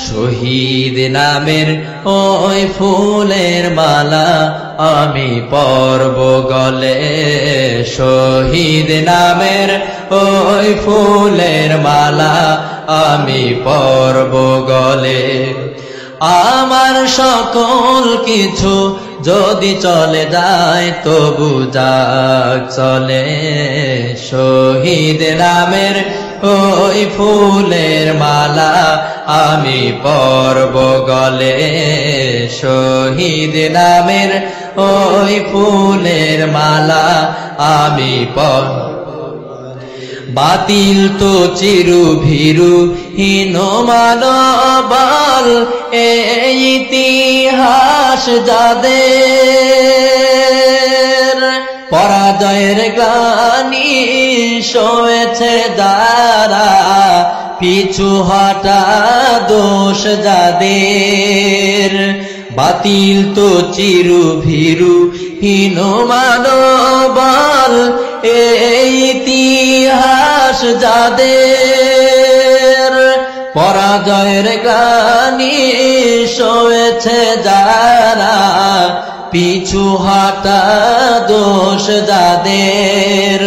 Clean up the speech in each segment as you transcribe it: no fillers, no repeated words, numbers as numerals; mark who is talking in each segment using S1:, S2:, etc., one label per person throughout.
S1: শহীদ নামের ওই ফুলের মালা আমি পরব গলে, শহীদ নামের ওই ফুলের মালা আমি পরব গলে। আমার সকল কিছু যদি চলে যায় তবু যাক চলে, শহীদ নামের ওই ফুলের মালা আমি পরব গলে, শহীদ নামের ওই ফুলের মালা আমি পরব। বাতিল তো চিরু ভীরু হীন মানবাল, এই ইতিহাস যাদের পরাজয়ের গ্লানি সয়েছে যারা, পিছু হটা দোষ যাদের। বাতিল তো চিরু ভীরু হীন মানবাল, এই ইতিহাস যাদের পরাজয়ের গ্লানি সয়েছে যারা, পিছু হটা দোষ যাদের।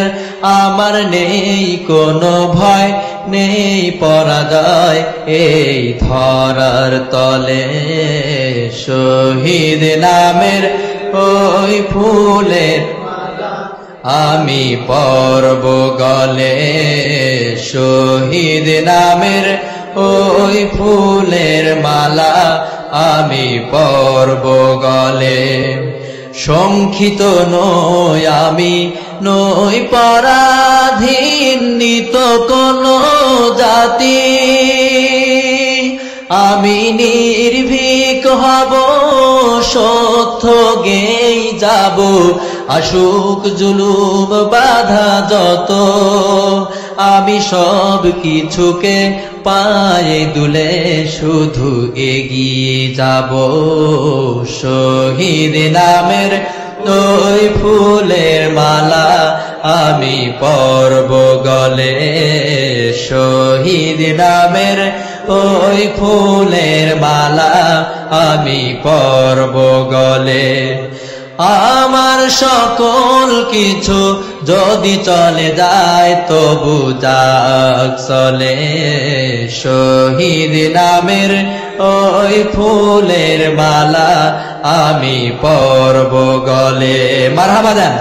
S1: আমার নেই কোনো ভয় নেই পরাজয় এই ধরার তলে, শহীদ নামের ওই ফুলের আমি পরব গলে, শহীদ নামের ওই ফুলের মালা আমি পরব গলে। শঙ্কিত নই আমি নই পরাধীন নিত কোনো জাতি, আমি নির্ভীক হব সত্য গেই যাব, আসুক জুলুম বাধা যত, আমি সব কিছুকে পায়ে দুলে শুধু এগিয়ে যাব, শহীদ নামের ওই ফুলের মালা আমি পরব গলে, শহীদ নামের ওই ফুলের মালা আমি পরব গলে। আমার সকল কিছু যদি চলে যায় তবু যাক চলে, শহীদ নামের ওই ফুলের মালা আমি পরব গলে। মারহাবা দেন।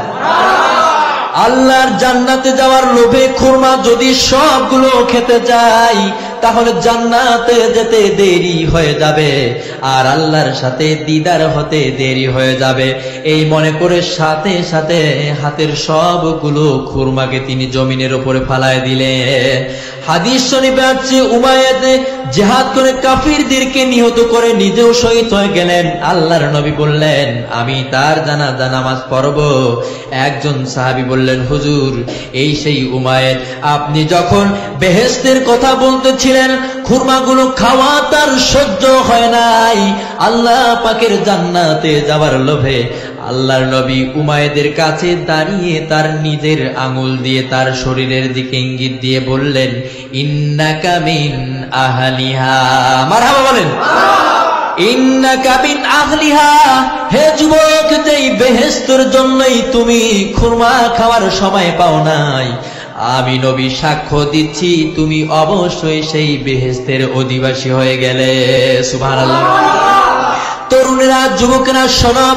S1: আল্লাহর জান্নাতে যাওয়ার লোভে খুরমা যদি সবগুলো খেতে যাই তাহলে জান্নাতে যেতে দেরি হয়ে যাবে, আর আল্লাহর সাথে দিদার হতে দেরি হয়ে যাবে। এই মনে করে সাথে সাথে হাতের সবগুলো খুরমাকে তিনি জমিনের উপরে ফালায় দিলেন। হাদিস শরীফে আছে উমাইয়াদ জিহাদ করে কাফিরদেরকে নিহত করে নিজেও শহীদ হয়ে গেলেন। আল্লাহর নবী বললেন আমি তার জানাজা নামাজ পড়ব। একজন সাহাবী বললেন হুজুর এই সেই উমাইয়াদ, আপনি যখন বেহেশতের কথা বলতেছিলেন খুরমাগুলো খাওয়া তার সহ্য হয় নাই, আল্লাহ পাকের জান্নাতে যাওয়ার লোভে আল্লাহর নবী উমাইয়াদের কাছে দাঁড়িয়ে তার নিজের আঙুল দিয়ে তার শরীরের দিকে ইঙ্গিত দিয়ে বললেন ইন্নাকা মিন আহলিহা। মারহাবা বলেন। ইন্নাকা মিন আহলিহা, হে যুবক যেই বেহেশতের জন্যই তুমি খুরমা খাওয়ার সময় পাও নাই, আমি নবী সাক্ষ্য দিচ্ছি তুমি অবশ্যই সেই বেহেশতের অধিবাসী হয়ে গেলে। সুবহানাল্লাহ। তরুণেরা যুবকেরা শোনো,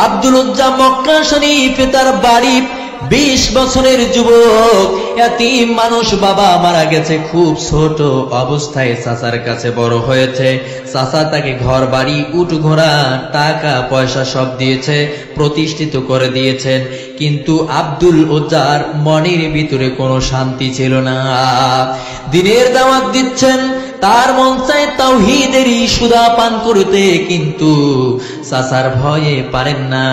S1: আব্দুল উজ্জা মক্কা শরীফে তার বাড়ি, 20 বছরের যুবক, এতিম মানুষ, বাবা মারা গেছে, খুব ছোট অবস্থায় চাচার কাছে বড় হয়েছে। চাচা তাকে ঘর বাড়ি উট ঘোড়া টাকা পয়সা সব দিয়েছে, প্রতিষ্ঠিত করে দিয়েছেন, কিন্তু আব্দুল উজ্জার মনের ভিতরে কোনো শান্তি ছিল না। দিনের দাওয়াত দিচ্ছেন, তার মন চায় তাওহীদেরই সুধা পান করতে, কিন্তু চাচার ভয়ে পারেন না।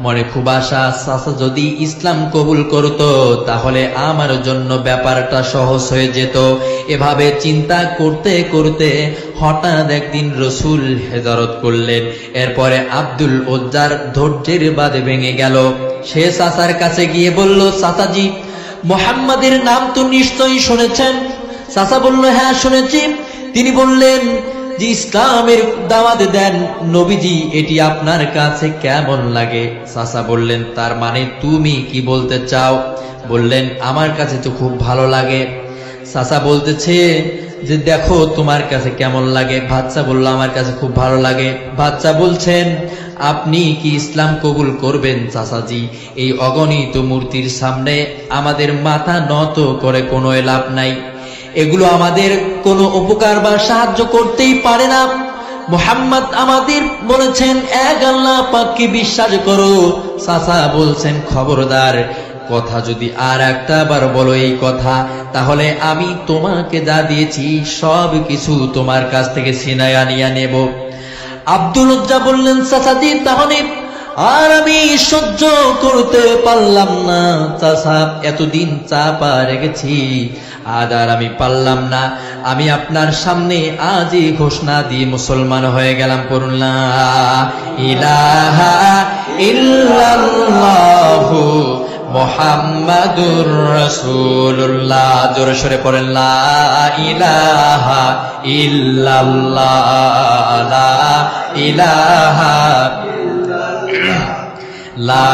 S1: মনে খুব আশা চাচা যদি ইসলাম কবুল করত তাহলে আমার জন্য ব্যাপারটা সহজ হয়ে যেত। এভাবে চিন্তা করতে করতে হঠাৎ একদিন রসুল হিজরত করলেন। এরপরে আব্দুল উজ্জার ধৈর্যের বাঁধ ভেঙে গেল। সে চাচার কাছে গিয়ে বলল চাচাজি মুহাম্মাদের নাম তো নিশ্চয়ই শুনেছেন। চাচা বলল হ্যাঁ শুনেছি। তিনি বললেন যে ইসলামের দাওয়াত দেন নবীজি, এটি আপনার কাছে কেমন লাগে? চাচা বললেন, তার মানে তুমি কি বলতে চাও? বললেন, আমার কাছে তো খুব ভালো লাগে। চাচা বলতেছে যে দেখো তোমার কাছে কেমন লাগে। বাচ্চা বলল, আমার কাছে খুব ভালো লাগে। বাচ্চা বলছেন, আপনি কি ইসলাম কবুল করবেন চাচাজি? এই অগণিত মূর্তির সামনে আমাদের মাথা নত করে কোনো লাভ নাই, এগুলো আমাদের কোনো উপকার বা সাহায্য করতেই পারে না। মুহাম্মদ আমাদের বলেছেন এক আল্লাহ পাককে বিশ্বাস করো। চাচা বলছেন, খবরদার, কথা যদি আর একটা বার বলো এই কথা, তাহলে আমি তোমাকে যা দিয়েছি সব কিছু তোমার কাছ থেকে ছিনায় আনিয়া নেব। আব্দুল উজ্জা বললেন, চাচাজি তাহলে আর আমি সহ্য করতে পারলাম না চাচা, এতদিন চাপা রেখেছি, আজ আর আমি পারলাম না। আমি আপনার সামনে আজই ঘোষণা দিয়ে মুসলমান হয়ে গেলাম। পড়ুন লা ইলাহা ইল্লাল্লাহু মুহাম্মাদুর রাসূলুল্লাহ। জোরে সরে পড়েন, লা ইলাহা ইল্লাল্লাহ, লা ইলাহা লা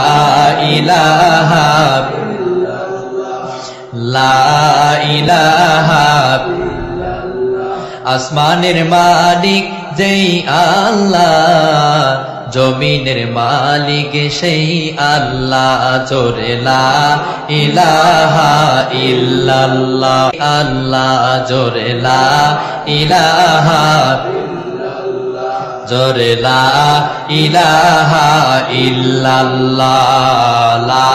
S1: ইলাহা লা ইলাহা। আসমানের মালিক যেই আল্লাহ, জমিনের মালিক সেই আল্লাহ। জোরে লা ইলাহা ইল্লাল্লাহ, আল্লাহ। জোরে লা ইলাহা, জোরে লা ইলাহা ইল্লাল্লাহ, লা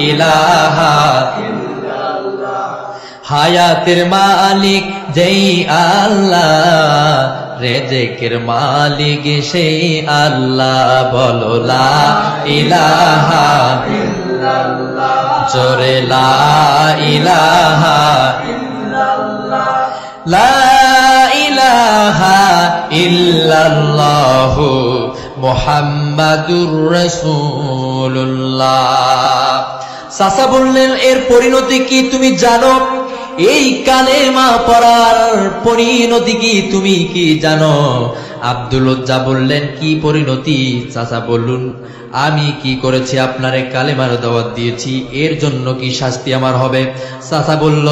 S1: ইলাহা। হায়াতের মালিক যেই আল্লাহ, রেজেকের মালিক সেই আল্লাহ। বলো লা ইলাহা ইল্লাল্লাহ, জোরে লা ইলাহা ইল্লাল্লাহ, লা ইলাহা ইল্লাল্লাহু মুহাম্মাদুর রাসূলুল্লাহ। চাচা বললেন, এর পরিণতি কি তুমি জানো? এই কালেমা পড়ার পরিণতি কি তুমি কি জানো? আব্দুল উজ্জা বললেন, কি পরিণতি? চাচা বলুন, আমি কি করেছি? আপনারে কালেমার দাওয়াত দিয়েছি, এর জন্য কি শাস্তি আমার হবে? চাচা বলল,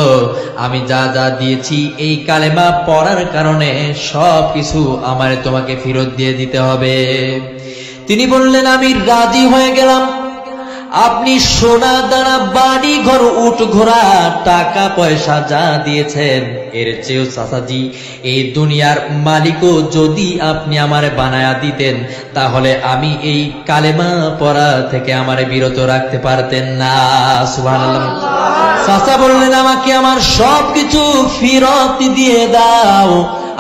S1: আমি যা যা দিয়েছি এই কালেমা পড়ার কারণে সব কিছু আমারে তোমাকে ফেরত দিয়ে দিতে হবে। তিনি বললেন, আমি রাজি হয়ে গেলাম। আপনি সোনা দানা বাড়ি ঘর উট ঘোড়া টাকা পয়সা যা দিয়েছেন, এর চেয়েও চাচাজি এই দুনিয়ার মালিকও যদি আপনি আমারে বানায়া দিতেন, তাহলে আমি এই কালেমা পড়া থেকে আমারে বিরত রাখতে পারতেন না। সুবহানাল্লাহ। চাচা বললেন, আমাকে আমার সবকিছু ফিরত দিয়ে দাও।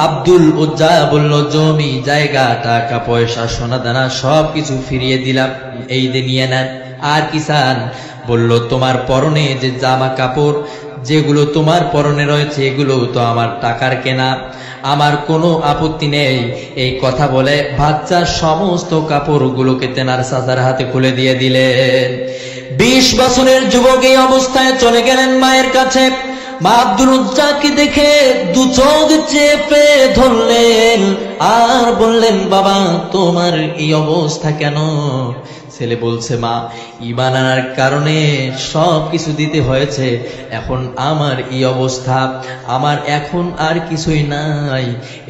S1: আব্দুল উজ্জা বলল, জমি জায়গা টাকা পয়সা সোনা দানা সবকিছু ফিরিয়ে দিলাম, এই যে নিয়ে নেন। আর কি চান? বলল, তোমার পরনে যে জামা কাপড় যেগুলো তোমার পরনে রয়েছে এগুলো তো আমার টাকার কেনা, আমার কোনো আপত্তি নেই। এই কথা বলে বাচ্চার সমস্ত কাপড়গুলোকে তেনার চাচার হাতে খুলে দিয়ে দিলেন। 20 বছরের যুবক এই অবস্থায় চলে গেলেন মায়ের কাছে। মা আব্দুল উজ্জাকে দেখে দু চোখ চেপে ধরলেন আর বললেন, বাবা তোমার এই অবস্থা কেন? ছেলে বলছে, মা ঈমান আনার কারণে সব কিছু দিতে হয়েছে, এখন আমার এই অবস্থা, আমার এখন আর কিছুই নাই,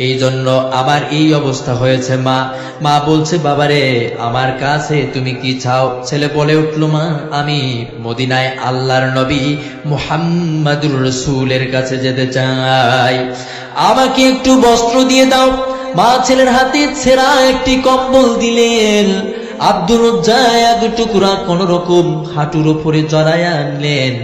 S1: এই জন্য আমার এই অবস্থা হয়েছে মা। মা বলছে, বাবারে আমার কাছে তুমি কি চাও? ছেলে বলে উঠল, মা আমি মদিনায় আল্লাহর নবী মুহাম্মাদুর রাসূলের কাছে যেতে চাই, আমাকে একটু বস্ত্র দিয়ে দাও। মা ছেলের হাতে ছেঁড়া একটি কম্বল দিলেন। আব্দুল উজ্জা এক টুকরা কোন রকম হাঁটুর উপরে জড়াইয়া আনলেন,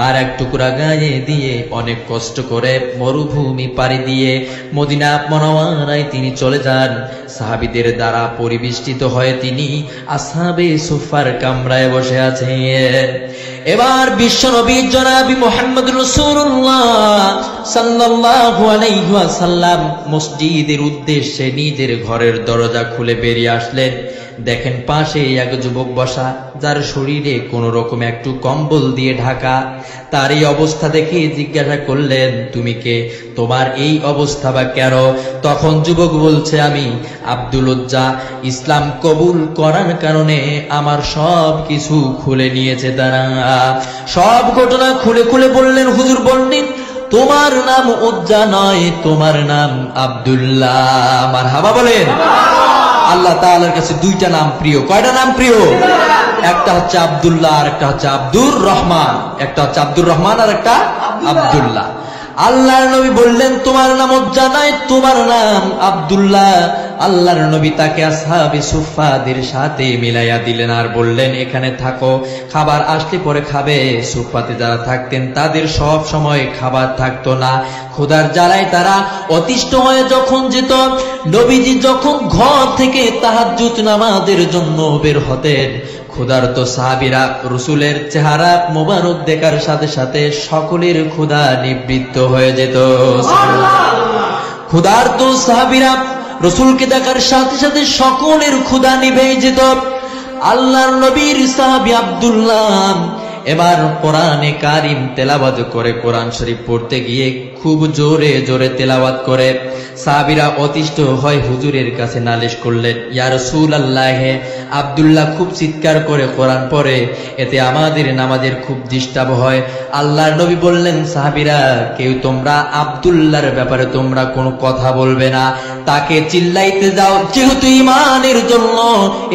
S1: আর এক টুকরা গায়ে দিয়ে অনেক কষ্ট করে মরুভূমি পাড়ি দিয়ে মদিনা মুনাওয়ারায় তিনি চলে যান। সাহাবীদের দ্বারা পরিবেষ্টিত হয়ে তিনি আসহাবে সুফার কামরায় বসে আছেন। এবার বিশ্বনবী জনাবি মুহাম্মদ রাসূলুল্লাহ সাল্লাল্লাহু আলাইহি ওয়াসাল্লাম মসজিদের উদ্দেশ্যে নিজের ঘরের দরজা খুলে বেরিয়ে আসলেন। দেখেন পাশে এক যুবক বসা, যার শরীরে কোন রকম একটু কম্বল দিয়ে ঢাকা। তার এই অবস্থা দেখে জিজ্ঞাসা করলেন, তুমি কে, তোমার এই অবস্থা বা কেন? তখন যুবক বলছে, আমি আব্দুল উজ্জা। ইসলাম কবুল করার কারণে আমার সব কিছু খুলে নিয়েছে তারা। সব ঘটনা খুলে খুলে বললেন। হুজুর বললেন, তোমার নাম উজ্জা নয়, তোমার নাম আব্দুল্লাহ। মারহাবা বলেন। আল্লাহ তাআলার কাছে দুইটা নাম প্রিয়। কয়টা নাম প্রিয়? একটা হচ্ছে আব্দুল্লাহ আর একটা হচ্ছে আব্দুর রহমান। একটা হচ্ছে আব্দুর রহমান আর একটা আব্দুল্লাহ। আল্লাহর নবী বললেন, তোমার নাম উজ্জা নয়, তোমার নাম আব্দুল্লাহ। আল্লাহর নবী তাকে আসহাবে সুফফাদের সাথে মিলাইয়া দিলেন আর বললেন, এখানে থাকো, খাবার আসলে পরে খাবে। সুফফাতে যারা থাকতেন তাদের সব সময় খাবার থাকতো না, ক্ষুধার জ্বালায় তারা অতিষ্ঠ হয়ে যখন যেত, নবীজি যখন ঘর থেকে তাহাজ্জুদ নামাজের জন্য বের হতেন, ক্ষুধার্ত সাহাবীরা রাসূলের চেহারা মোবারক দেখার সাথে সাথে সকলের ক্ষুধা নিবৃত্ত হয়ে যেত। ক্ষুধার্ত সাহাবীরা রাসূলকে দেখার সাথে সাথে সকলের ক্ষুধা নিভে যেত। আল্লাহর নবীর সাহাবী আব্দুল্লাহ এবার কোরআনে কারীম তেলাওয়াত করে, কোরআন শরীফ পড়তে গিয়ে খুব জোরে জোরে তেলাওয়াত করে। সাহাবীরা অতিষ্ঠ হয় হুজুরের কাছে নালিশ করলেন, ইয়া রাসূলুল্লাহ, আব্দুল্লাহ খুব চিৎকার করে কোরআন পড়ে, এতে আমাদের নামাজের খুব ডিস্টার্ব হয়। আল্লাহর নবী বললেন, সাহাবীরা কেউ তোমরা আব্দুল্লাহর ব্যাপারে তোমরা কোনো কথা বলবে না, তাকে চিল্লাইতে যাও, যেহেতু ঈমানের জন্য,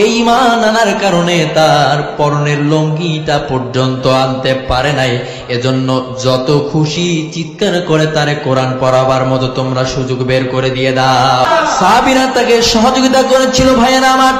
S1: এই ঈমান আনার কারণে তার পরনের লুঙ্গিটা পর্যন্ত আনতে পারে নাই, এজন্য যত খুশি চিৎকার করে তারে কোরআন পড়াবার মতো তোমরা সুযোগ বের করে দিয়ে দাও। সাহাবীরা তাকে সহযোগিতা করেছিল। ভাইয়েরা আমার,